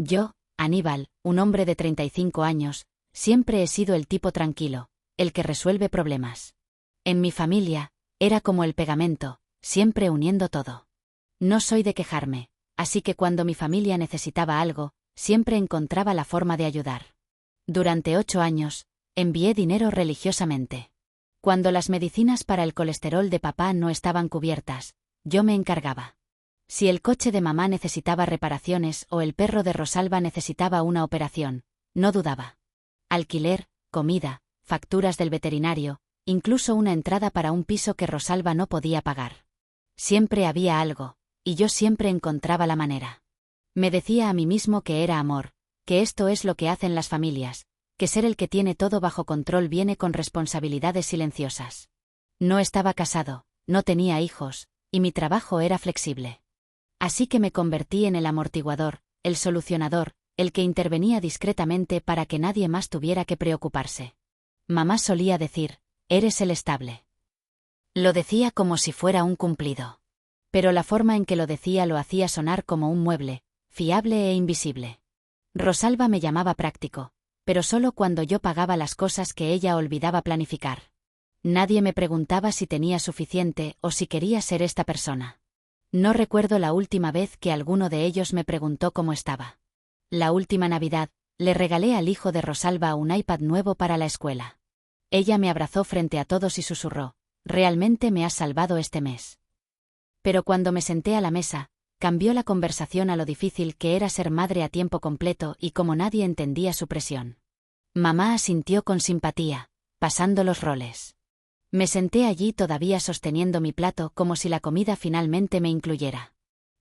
Yo, Aníbal, un hombre de 35 años, siempre he sido el tipo tranquilo, el que resuelve problemas. En mi familia, era como el pegamento, siempre uniendo todo. No soy de quejarme, así que cuando mi familia necesitaba algo, siempre encontraba la forma de ayudar. Durante 8 años, envié dinero religiosamente. Cuando las medicinas para el colesterol de papá no estaban cubiertas, yo me encargaba. Si el coche de mamá necesitaba reparaciones o el perro de Rosalba necesitaba una operación, no dudaba. Alquiler, comida, facturas del veterinario, incluso una entrada para un piso que Rosalba no podía pagar. Siempre había algo, y yo siempre encontraba la manera. Me decía a mí mismo que era amor, que esto es lo que hacen las familias, que ser el que tiene todo bajo control viene con responsabilidades silenciosas. No estaba casado, no tenía hijos, y mi trabajo era flexible. Así que me convertí en el amortiguador, el solucionador, el que intervenía discretamente para que nadie más tuviera que preocuparse. Mamá solía decir, eres el estable. Lo decía como si fuera un cumplido. Pero la forma en que lo decía lo hacía sonar como un mueble, fiable e invisible. Rosalba me llamaba práctico, pero solo cuando yo pagaba las cosas que ella olvidaba planificar. Nadie me preguntaba si tenía suficiente o si quería ser esta persona. No recuerdo la última vez que alguno de ellos me preguntó cómo estaba. La última Navidad, le regalé al hijo de Rosalba un iPad nuevo para la escuela. Ella me abrazó frente a todos y susurró, «Realmente me has salvado este mes». Pero cuando me senté a la mesa, cambió la conversación a lo difícil que era ser madre a tiempo completo y como nadie entendía su presión. Mamá asintió con simpatía, pasando los roles. Me senté allí todavía sosteniendo mi plato como si la comida finalmente me incluyera.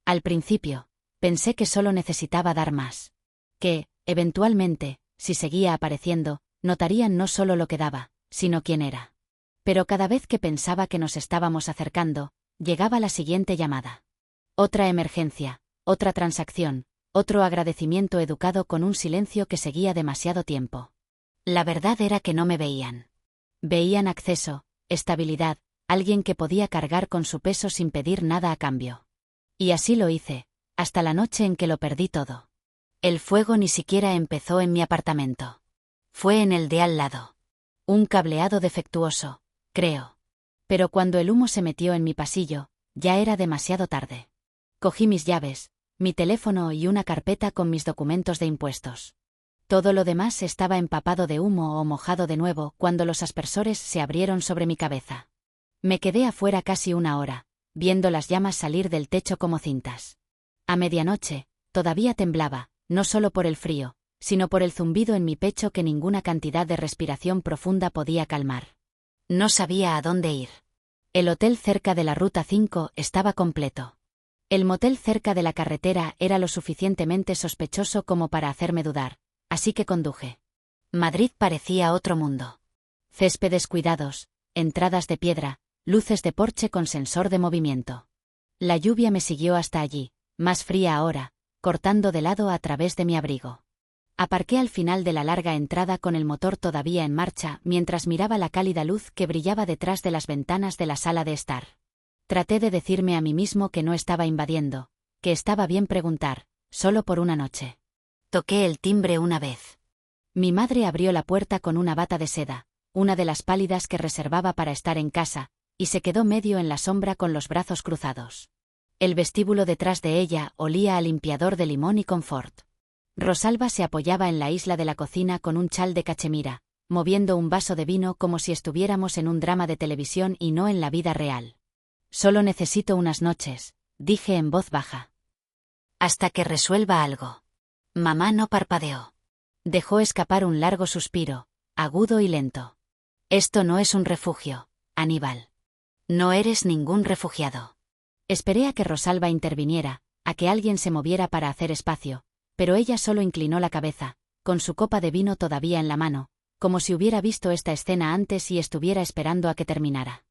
Al principio, pensé que solo necesitaba dar más. Que, eventualmente, si seguía apareciendo, notarían no solo lo que daba, sino quién era. Pero cada vez que pensaba que nos estábamos acercando, llegaba la siguiente llamada. Otra emergencia, otra transacción, otro agradecimiento educado con un silencio que seguía demasiado tiempo. La verdad era que no me veían. Veían acceso, estabilidad, alguien que podía cargar con su peso sin pedir nada a cambio. Y así lo hice, hasta la noche en que lo perdí todo. El fuego ni siquiera empezó en mi apartamento. Fue en el de al lado. Un cableado defectuoso, creo. Pero cuando el humo se metió en mi pasillo, ya era demasiado tarde. Cogí mis llaves, mi teléfono y una carpeta con mis documentos de impuestos. Todo lo demás estaba empapado de humo o mojado de nuevo cuando los aspersores se abrieron sobre mi cabeza. Me quedé afuera casi una hora, viendo las llamas salir del techo como cintas. A medianoche, todavía temblaba, no solo por el frío, sino por el zumbido en mi pecho que ninguna cantidad de respiración profunda podía calmar. No sabía a dónde ir. El hotel cerca de la Ruta 5 estaba completo. El motel cerca de la carretera era lo suficientemente sospechoso como para hacerme dudar. Así que conduje. Madrid parecía otro mundo. Céspedes cuidados, entradas de piedra, luces de porche con sensor de movimiento. La lluvia me siguió hasta allí, más fría ahora, cortando de lado a través de mi abrigo. Aparqué al final de la larga entrada con el motor todavía en marcha mientras miraba la cálida luz que brillaba detrás de las ventanas de la sala de estar. Traté de decirme a mí mismo que no estaba invadiendo, que estaba bien preguntar, solo por una noche. Toqué el timbre una vez. Mi madre abrió la puerta con una bata de seda, una de las pálidas que reservaba para estar en casa, y se quedó medio en la sombra con los brazos cruzados. El vestíbulo detrás de ella olía a limpiador de limón y confort. Rosalba se apoyaba en la isla de la cocina con un chal de cachemira, moviendo un vaso de vino como si estuviéramos en un drama de televisión y no en la vida real. Solo necesito unas noches, dije en voz baja. Hasta que resuelva algo. Mamá no parpadeó. Dejó escapar un largo suspiro, agudo y lento. Esto no es un refugio, Aníbal. No eres ningún refugiado. Esperé a que Rosalba interviniera, a que alguien se moviera para hacer espacio, pero ella solo inclinó la cabeza, con su copa de vino todavía en la mano, como si hubiera visto esta escena antes y estuviera esperando a que terminara.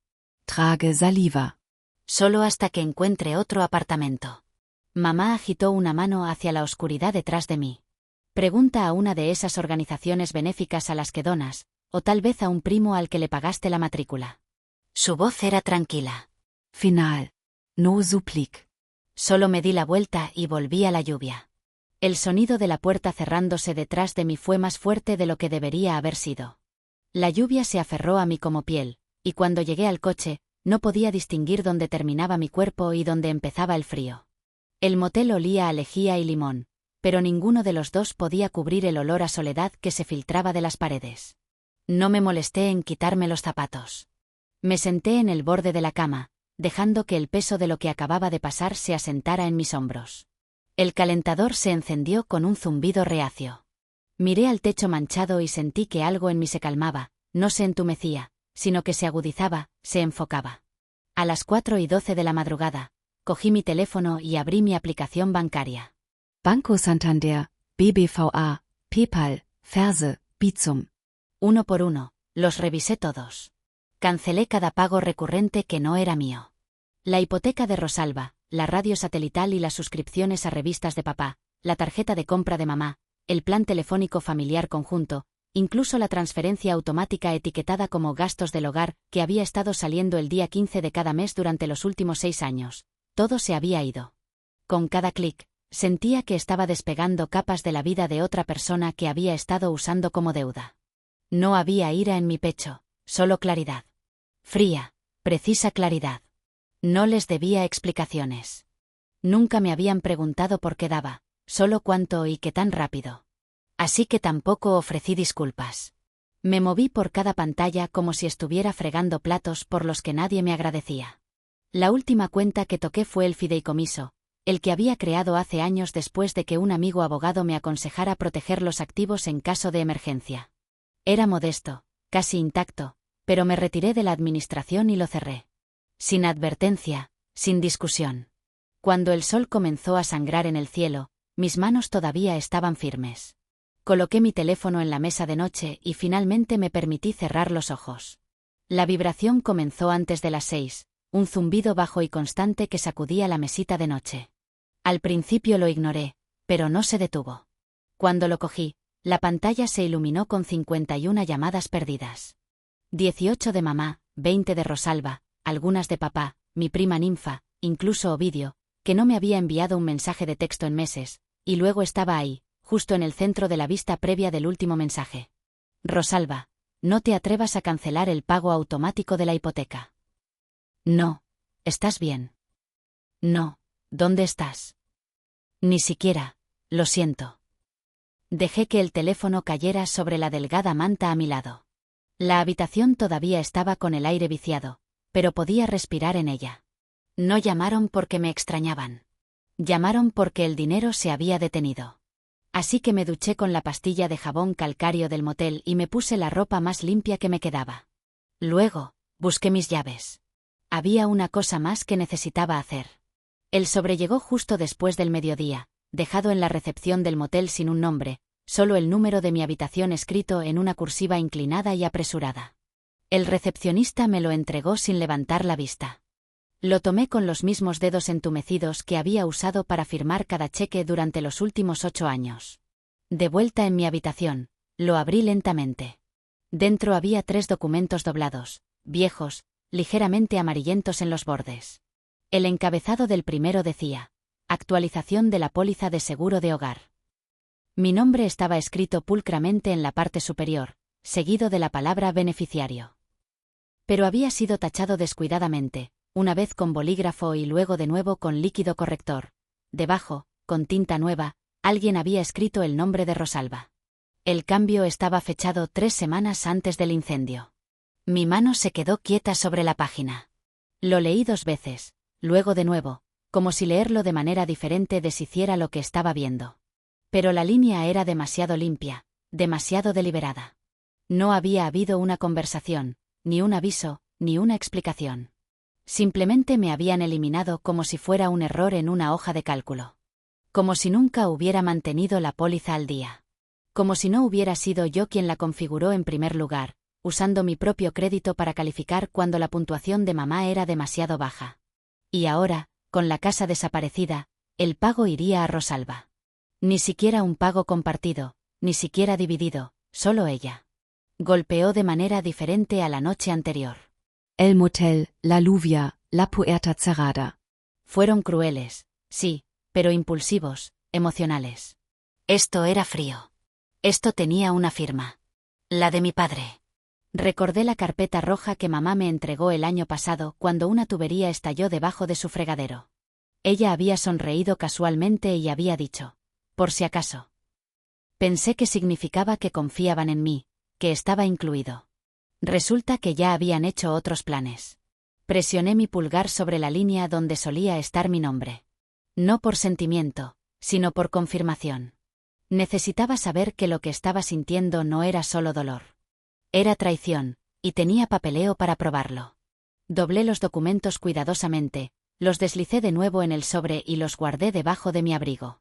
Trage saliva. Solo hasta que encuentre otro apartamento. Mamá agitó una mano hacia la oscuridad detrás de mí. Pregunta a una de esas organizaciones benéficas a las que donas, o tal vez a un primo al que le pagaste la matrícula. Su voz era tranquila. Final. No supplique. Solo me di la vuelta y volví a la lluvia. El sonido de la puerta cerrándose detrás de mí fue más fuerte de lo que debería haber sido. La lluvia se aferró a mí como piel, y cuando llegué al coche, no podía distinguir dónde terminaba mi cuerpo y dónde empezaba el frío. El motel olía a lejía y limón, pero ninguno de los dos podía cubrir el olor a soledad que se filtraba de las paredes. No me molesté en quitarme los zapatos. Me senté en el borde de la cama, dejando que el peso de lo que acababa de pasar se asentara en mis hombros. El calentador se encendió con un zumbido reacio. Miré al techo manchado y sentí que algo en mí se calmaba, no se entumecía, sino que se agudizaba, se enfocaba. A las 4:12 de la madrugada, cogí mi teléfono y abrí mi aplicación bancaria. Banco Santander, BBVA, PayPal, Verse, Bizum. Uno por uno, los revisé todos. Cancelé cada pago recurrente que no era mío. La hipoteca de Rosalba, la radio satelital y las suscripciones a revistas de papá, la tarjeta de compra de mamá, el plan telefónico familiar conjunto, incluso la transferencia automática etiquetada como gastos del hogar que había estado saliendo el día 15 de cada mes durante los últimos 6 años. Todo se había ido. Con cada clic, sentía que estaba despegando capas de la vida de otra persona que había estado usando como deuda. No había ira en mi pecho, solo claridad. Fría, precisa claridad. No les debía explicaciones. Nunca me habían preguntado por qué daba, solo cuánto y qué tan rápido. Así que tampoco ofrecí disculpas. Me moví por cada pantalla como si estuviera fregando platos por los que nadie me agradecía. La última cuenta que toqué fue el fideicomiso, el que había creado hace años después de que un amigo abogado me aconsejara proteger los activos en caso de emergencia. Era modesto, casi intacto, pero me retiré de la administración y lo cerré. Sin advertencia, sin discusión. Cuando el sol comenzó a sangrar en el cielo, mis manos todavía estaban firmes. Coloqué mi teléfono en la mesa de noche y finalmente me permití cerrar los ojos. La vibración comenzó antes de las 6, un zumbido bajo y constante que sacudía la mesita de noche. Al principio lo ignoré, pero no se detuvo. Cuando lo cogí, la pantalla se iluminó con 51 llamadas perdidas. 18 de mamá, 20 de Rosalba, algunas de papá, mi prima Ninfa, incluso Ovidio, que no me había enviado un mensaje de texto en meses, y luego estaba ahí, justo en el centro de la vista previa del último mensaje. Rosalba, no te atrevas a cancelar el pago automático de la hipoteca. No, ¿estás bien? No, ¿dónde estás? Ni siquiera, lo siento. Dejé que el teléfono cayera sobre la delgada manta a mi lado. La habitación todavía estaba con el aire viciado, pero podía respirar en ella. No llamaron porque me extrañaban. Llamaron porque el dinero se había detenido. Así que me duché con la pastilla de jabón calcáreo del motel y me puse la ropa más limpia que me quedaba. Luego, busqué mis llaves. Había una cosa más que necesitaba hacer. El sobre llegó justo después del mediodía, dejado en la recepción del motel sin un nombre, solo el número de mi habitación escrito en una cursiva inclinada y apresurada. El recepcionista me lo entregó sin levantar la vista. Lo tomé con los mismos dedos entumecidos que había usado para firmar cada cheque durante los últimos 8 años. De vuelta en mi habitación, lo abrí lentamente. Dentro había 3 documentos doblados, viejos, ligeramente amarillentos en los bordes. El encabezado del primero decía: actualización de la póliza de seguro de hogar. Mi nombre estaba escrito pulcramente en la parte superior, seguido de la palabra beneficiario. Pero había sido tachado descuidadamente, una vez con bolígrafo y luego de nuevo con líquido corrector. Debajo, con tinta nueva, alguien había escrito el nombre de Rosalba. El cambio estaba fechado 3 semanas antes del incendio. Mi mano se quedó quieta sobre la página. Lo leí 2 veces, luego de nuevo, como si leerlo de manera diferente deshiciera lo que estaba viendo. Pero la línea era demasiado limpia, demasiado deliberada. No había habido una conversación, ni un aviso, ni una explicación. Simplemente me habían eliminado como si fuera un error en una hoja de cálculo. Como si nunca hubiera mantenido la póliza al día. Como si no hubiera sido yo quien la configuró en primer lugar, usando mi propio crédito para calificar cuando la puntuación de mamá era demasiado baja. Y ahora, con la casa desaparecida, el pago iría a Rosalba. Ni siquiera un pago compartido, ni siquiera dividido, solo ella. Golpeó de manera diferente a la noche anterior. El motel, la lluvia, la puerta cerrada. Fueron crueles, sí, pero impulsivos, emocionales. Esto era frío. Esto tenía una firma. La de mi padre. Recordé la carpeta roja que mamá me entregó el año pasado cuando una tubería estalló debajo de su fregadero. Ella había sonreído casualmente y había dicho, por si acaso. Pensé que significaba que confiaban en mí, que estaba incluido. Resulta que ya habían hecho otros planes. Presioné mi pulgar sobre la línea donde solía estar mi nombre. No por sentimiento, sino por confirmación. Necesitaba saber que lo que estaba sintiendo no era solo dolor. Era traición, y tenía papeleo para probarlo. Doblé los documentos cuidadosamente, los deslicé de nuevo en el sobre y los guardé debajo de mi abrigo.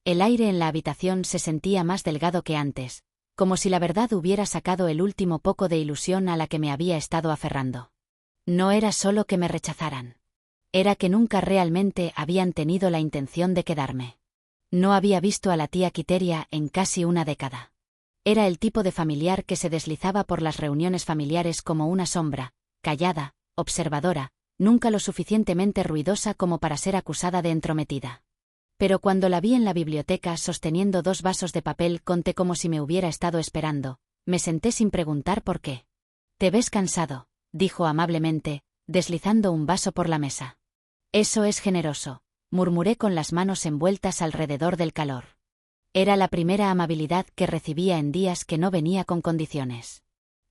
El aire en la habitación se sentía más delgado que antes, como si la verdad hubiera sacado el último poco de ilusión a la que me había estado aferrando. No era solo que me rechazaran. Era que nunca realmente habían tenido la intención de quedarme. No había visto a la tía Quiteria en casi una década. Era el tipo de familiar que se deslizaba por las reuniones familiares como una sombra, callada, observadora, nunca lo suficientemente ruidosa como para ser acusada de entrometida. Pero cuando la vi en la biblioteca sosteniendo 2 vasos de papel con té como si me hubiera estado esperando, me senté sin preguntar por qué. «Te ves cansado», dijo amablemente, deslizando un vaso por la mesa. «Eso es generoso», murmuré con las manos envueltas alrededor del calor. Era la primera amabilidad que recibía en días que no venía con condiciones.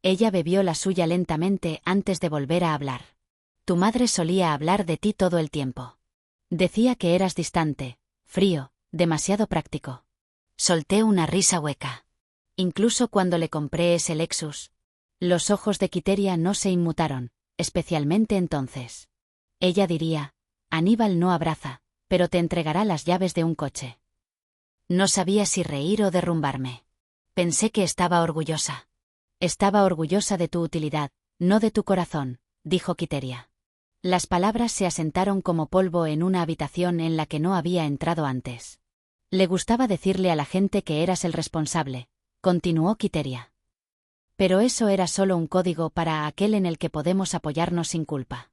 Ella bebió la suya lentamente antes de volver a hablar. «Tu madre solía hablar de ti todo el tiempo. Decía que eras distante, frío, demasiado práctico». Solté una risa hueca. Incluso cuando le compré ese Lexus. Los ojos de Quiteria no se inmutaron, especialmente entonces. Ella diría, «Aníbal no abraza, pero te entregará las llaves de un coche». No sabía si reír o derrumbarme. Pensé que estaba orgullosa. «Estaba orgullosa de tu utilidad, no de tu corazón», dijo Quiteria. Las palabras se asentaron como polvo en una habitación en la que no había entrado antes. «Le gustaba decirle a la gente que eras el responsable», continuó Quiteria. «Pero eso era solo un código para aquel en el que podemos apoyarnos sin culpa.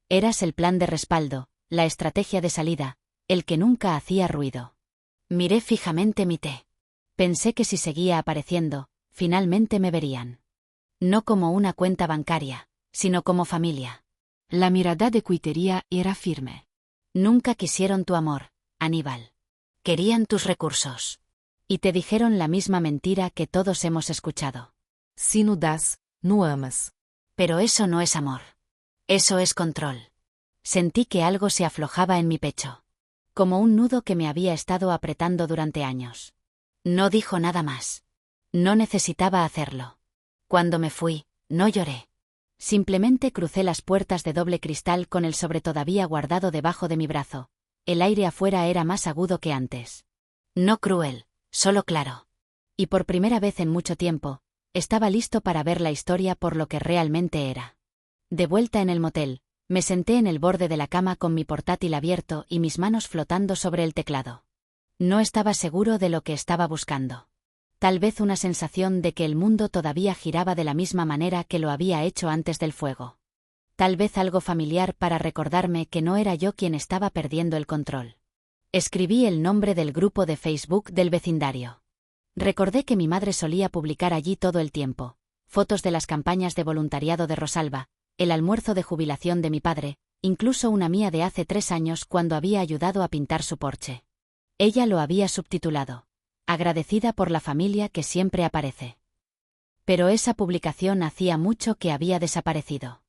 Eras el plan de respaldo, la estrategia de salida, el que nunca hacía ruido». Miré fijamente mi té. Pensé que si seguía apareciendo, finalmente me verían. No como una cuenta bancaria, sino como familia. La mirada de Quiteria era firme. «Nunca quisieron tu amor, Aníbal. Querían tus recursos. Y te dijeron la misma mentira que todos hemos escuchado. Si no das, no amas». Pero eso no es amor. Eso es control. Sentí que algo se aflojaba en mi pecho. Como un nudo que me había estado apretando durante años. No dijo nada más. No necesitaba hacerlo. Cuando me fui, no lloré. Simplemente crucé las puertas de doble cristal con el sobre todavía guardado debajo de mi brazo. El aire afuera era más agudo que antes. No cruel, solo claro. Y por primera vez en mucho tiempo, estaba listo para ver la historia por lo que realmente era. De vuelta en el motel, me senté en el borde de la cama con mi portátil abierto y mis manos flotando sobre el teclado. No estaba seguro de lo que estaba buscando. Tal vez una sensación de que el mundo todavía giraba de la misma manera que lo había hecho antes del fuego. Tal vez algo familiar para recordarme que no era yo quien estaba perdiendo el control. Escribí el nombre del grupo de Facebook del vecindario. Recordé que mi madre solía publicar allí todo el tiempo. Fotos de las campañas de voluntariado de Rosalba, el almuerzo de jubilación de mi padre, incluso una mía de hace 3 años cuando había ayudado a pintar su porche. Ella lo había subtitulado, «Agradecida por la familia que siempre aparece». Pero esa publicación hacía mucho que había desaparecido.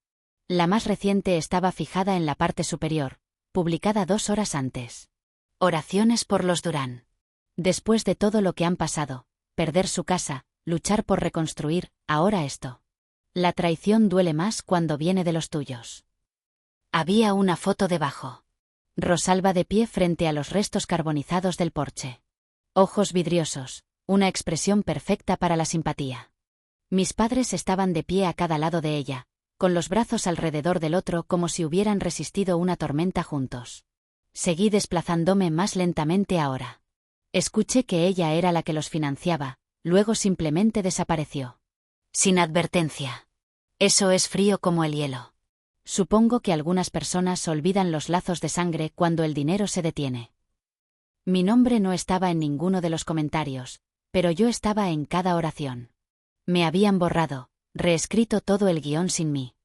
La más reciente estaba fijada en la parte superior, publicada 2 horas antes. «Oraciones por los Durán. Después de todo lo que han pasado, perder su casa, luchar por reconstruir, ahora esto. La traición duele más cuando viene de los tuyos». Había una foto debajo. Rosalba de pie frente a los restos carbonizados del porche. Ojos vidriosos, una expresión perfecta para la simpatía. Mis padres estaban de pie a cada lado de ella, con los brazos alrededor del otro como si hubieran resistido una tormenta juntos. Seguí desplazándome más lentamente ahora. Escuché que ella era la que los financiaba, luego simplemente desapareció. Sin advertencia. Eso es frío como el hielo. Supongo que algunas personas olvidan los lazos de sangre cuando el dinero se detiene. Mi nombre no estaba en ninguno de los comentarios, pero yo estaba en cada oración. Me habían borrado, reescrito todo el guión sin mí.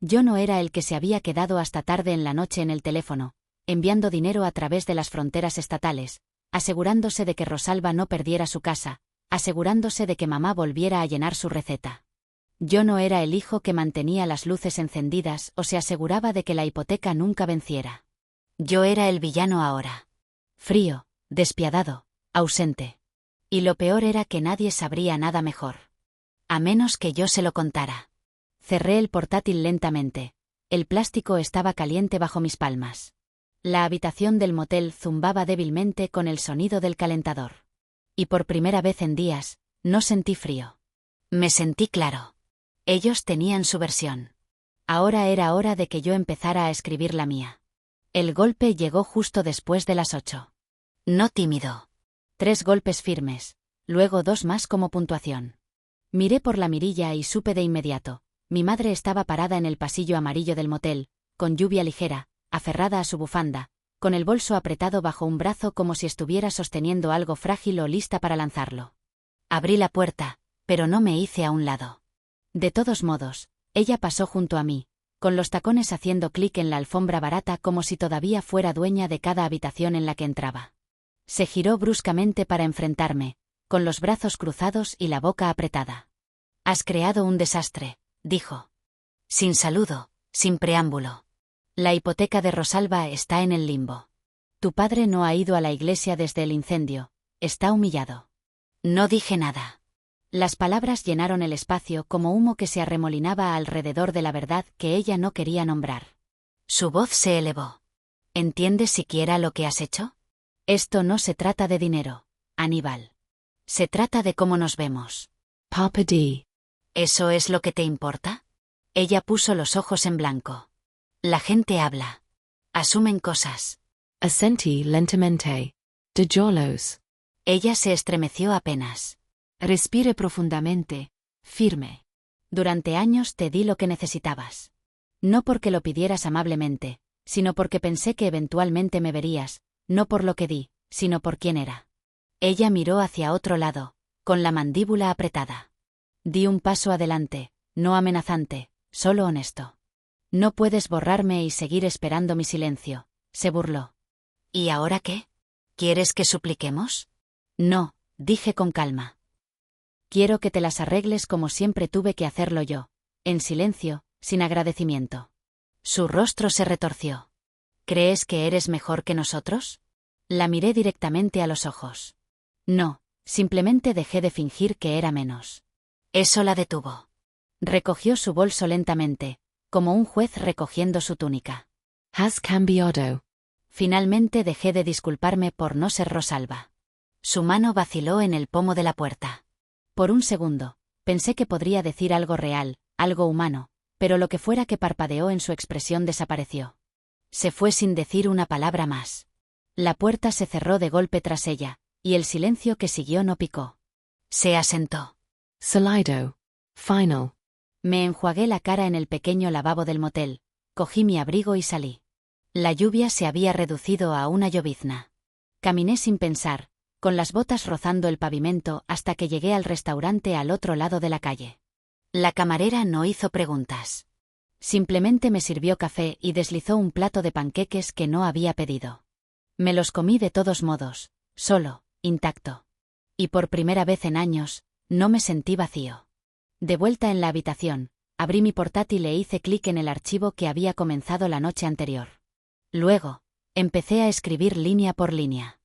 Yo no era el que se había quedado hasta tarde en la noche en el teléfono, enviando dinero a través de las fronteras estatales, asegurándose de que Rosalba no perdiera su casa, asegurándose de que mamá volviera a llenar su receta. Yo no era el hijo que mantenía las luces encendidas o se aseguraba de que la hipoteca nunca venciera. Yo era el villano ahora. Frío, despiadado, ausente. Y lo peor era que nadie sabría nada mejor. A menos que yo se lo contara. Cerré el portátil lentamente. El plástico estaba caliente bajo mis palmas. La habitación del motel zumbaba débilmente con el sonido del calentador. Y por primera vez en días, no sentí frío. Me sentí claro. Ellos tenían su versión. Ahora era hora de que yo empezara a escribir la mía. El golpe llegó justo después de las 8. No tímido. 3 golpes firmes, luego 2 más como puntuación. Miré por la mirilla y supe de inmediato. Mi madre estaba parada en el pasillo amarillo del motel, con lluvia ligera, aferrada a su bufanda, con el bolso apretado bajo un brazo como si estuviera sosteniendo algo frágil o lista para lanzarlo. Abrí la puerta, pero no me hice a un lado. De todos modos, ella pasó junto a mí, con los tacones haciendo clic en la alfombra barata como si todavía fuera dueña de cada habitación en la que entraba. Se giró bruscamente para enfrentarme, con los brazos cruzados y la boca apretada. «Has creado un desastre», dijo. Sin saludo, sin preámbulo. «La hipoteca de Rosalba está en el limbo. Tu padre no ha ido a la iglesia desde el incendio, está humillado». No dije nada. Las palabras llenaron el espacio como humo que se arremolinaba alrededor de la verdad que ella no quería nombrar. Su voz se elevó. ¿Entiendes siquiera lo que has hecho? Esto no se trata de dinero, Aníbal. Se trata de cómo nos vemos. Papa D. ¿Eso es lo que te importa? Ella puso los ojos en blanco. La gente habla. Asumen cosas. Assenti lentamente. De Jolos. Ella se estremeció apenas. Respire profundamente, firme. Durante años te di lo que necesitabas. No porque lo pidieras amablemente, sino porque pensé que eventualmente me verías, no por lo que di, sino por quién era. Ella miró hacia otro lado, con la mandíbula apretada. Di un paso adelante, no amenazante, solo honesto. No puedes borrarme y seguir esperando mi silencio, se burló. ¿Y ahora qué? ¿Quieres que supliquemos? No, dije con calma. Quiero que te las arregles como siempre tuve que hacerlo yo, en silencio, sin agradecimiento. Su rostro se retorció. ¿Crees que eres mejor que nosotros? La miré directamente a los ojos. No, simplemente dejé de fingir que era menos. Eso la detuvo. Recogió su bolso lentamente, como un juez recogiendo su túnica. Has cambiado. Finalmente dejé de disculparme por no ser Rosalba. Su mano vaciló en el pomo de la puerta. Por un segundo, pensé que podría decir algo real, algo humano, pero lo que fuera que parpadeó en su expresión desapareció. Se fue sin decir una palabra más. La puerta se cerró de golpe tras ella, y el silencio que siguió no picó. Se asentó. Salido. Final. Me enjuagué la cara en el pequeño lavabo del motel, cogí mi abrigo y salí. La lluvia se había reducido a una llovizna. Caminé sin pensar, con las botas rozando el pavimento hasta que llegué al restaurante al otro lado de la calle. La camarera no hizo preguntas. Simplemente me sirvió café y deslizó un plato de panqueques que no había pedido. Me los comí de todos modos, solo, intacto. Y por primera vez en años, no me sentí vacío. De vuelta en la habitación, abrí mi portátil e hice clic en el archivo que había comenzado la noche anterior. Luego, empecé a escribir línea por línea.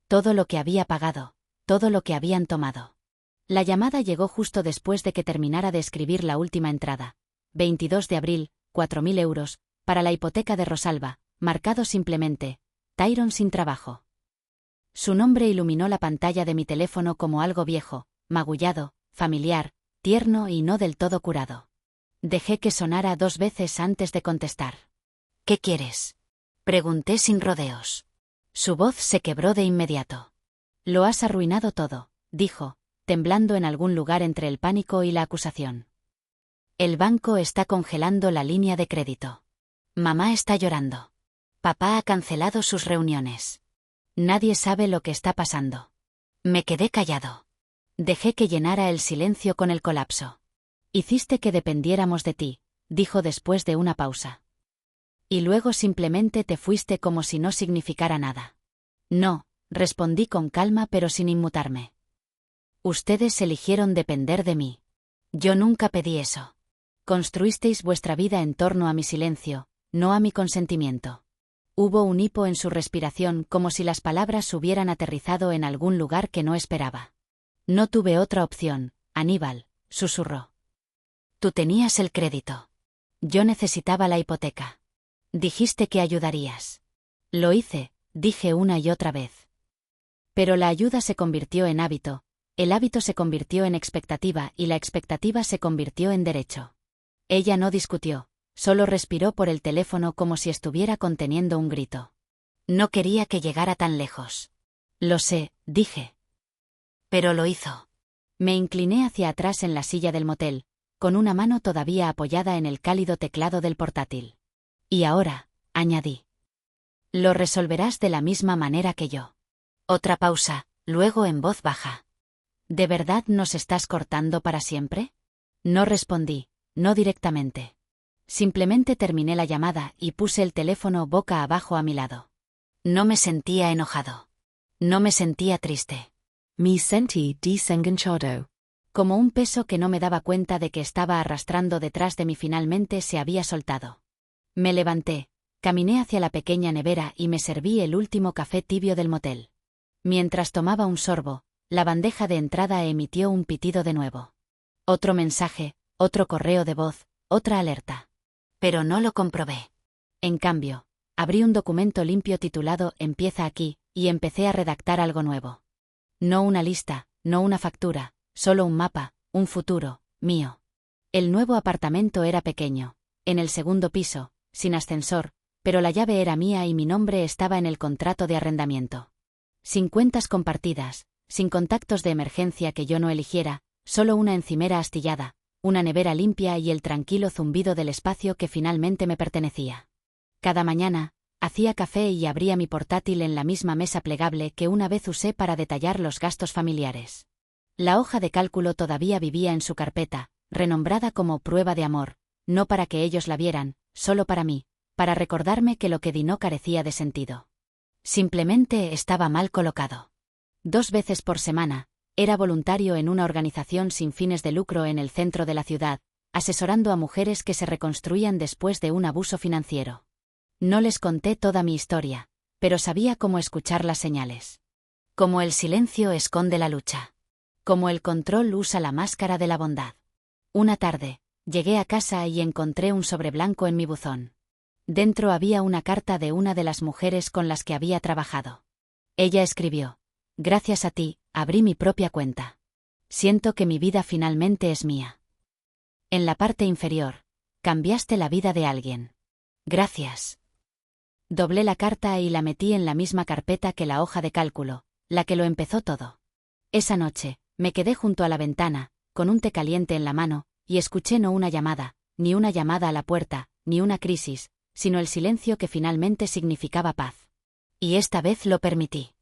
Todo lo que había pagado, todo lo que habían tomado. La llamada llegó justo después de que terminara de escribir la última entrada. 22 de abril, 4.000 euros, para la hipoteca de Rosalba, marcado simplemente, Tyron sin trabajo. Su nombre iluminó la pantalla de mi teléfono como algo viejo, magullado, familiar, tierno y no del todo curado. Dejé que sonara 2 veces antes de contestar. ¿Qué quieres? Pregunté sin rodeos. Su voz se quebró de inmediato. Lo has arruinado todo, dijo, temblando en algún lugar entre el pánico y la acusación. El banco está congelando la línea de crédito. Mamá está llorando. Papá ha cancelado sus reuniones. Nadie sabe lo que está pasando. Me quedé callado. Dejé que llenara el silencio con el colapso. Hiciste que dependiéramos de ti, dijo después de una pausa. Y luego simplemente te fuiste como si no significara nada. No, respondí con calma pero sin inmutarme. Ustedes eligieron depender de mí. Yo nunca pedí eso. Construisteis vuestra vida en torno a mi silencio, no a mi consentimiento. Hubo un hipo en su respiración como si las palabras hubieran aterrizado en algún lugar que no esperaba. No tuve otra opción, Aníbal, susurró. Tú tenías el crédito. Yo necesitaba la hipoteca. Dijiste que ayudarías. Lo hice, dije una y otra vez. Pero la ayuda se convirtió en hábito, el hábito se convirtió en expectativa y la expectativa se convirtió en derecho. Ella no discutió, solo respiró por el teléfono como si estuviera conteniendo un grito. No quería que llegara tan lejos. Lo sé, dije. Pero lo hizo. Me incliné hacia atrás en la silla del motel, con una mano todavía apoyada en el cálido teclado del portátil. Y ahora, añadí. Lo resolverás de la misma manera que yo. Otra pausa, luego en voz baja. ¿De verdad nos estás cortando para siempre? No respondí, no directamente. Simplemente terminé la llamada y puse el teléfono boca abajo a mi lado. No me sentía enojado. No me sentía triste. Me sentí desenganchado. Como un peso que no me daba cuenta de que estaba arrastrando detrás de mí finalmente se había soltado. Me levanté, caminé hacia la pequeña nevera y me serví el último café tibio del motel. Mientras tomaba un sorbo, la bandeja de entrada emitió un pitido de nuevo. Otro mensaje, otro correo de voz, otra alerta. Pero no lo comprobé. En cambio, abrí un documento limpio titulado Empieza aquí, y empecé a redactar algo nuevo. No una lista, no una factura, solo un mapa, un futuro, mío. El nuevo apartamento era pequeño, en el segundo piso, sin ascensor, pero la llave era mía y mi nombre estaba en el contrato de arrendamiento. Sin cuentas compartidas, sin contactos de emergencia que yo no eligiera, solo una encimera astillada, una nevera limpia y el tranquilo zumbido del espacio que finalmente me pertenecía. Cada mañana, hacía café y abría mi portátil en la misma mesa plegable que una vez usé para detallar los gastos familiares. La hoja de cálculo todavía vivía en su carpeta, renombrada como prueba de amor, no para que ellos la vieran, solo para mí, para recordarme que lo que di no carecía de sentido. Simplemente estaba mal colocado. 2 veces por semana, era voluntario en una organización sin fines de lucro en el centro de la ciudad, asesorando a mujeres que se reconstruían después de un abuso financiero. No les conté toda mi historia, pero sabía cómo escuchar las señales. Como el silencio esconde la lucha. Como el control usa la máscara de la bondad. Una tarde, llegué a casa y encontré un sobre blanco en mi buzón. Dentro había una carta de una de las mujeres con las que había trabajado. Ella escribió: gracias a ti, abrí mi propia cuenta. Siento que mi vida finalmente es mía. En la parte inferior, cambiaste la vida de alguien. Gracias. Doblé la carta y la metí en la misma carpeta que la hoja de cálculo, la que lo empezó todo. Esa noche, me quedé junto a la ventana, con un té caliente en la mano, y escuché no una llamada, ni una llamada a la puerta, ni una crisis, sino el silencio que finalmente significaba paz. Y esta vez lo permití.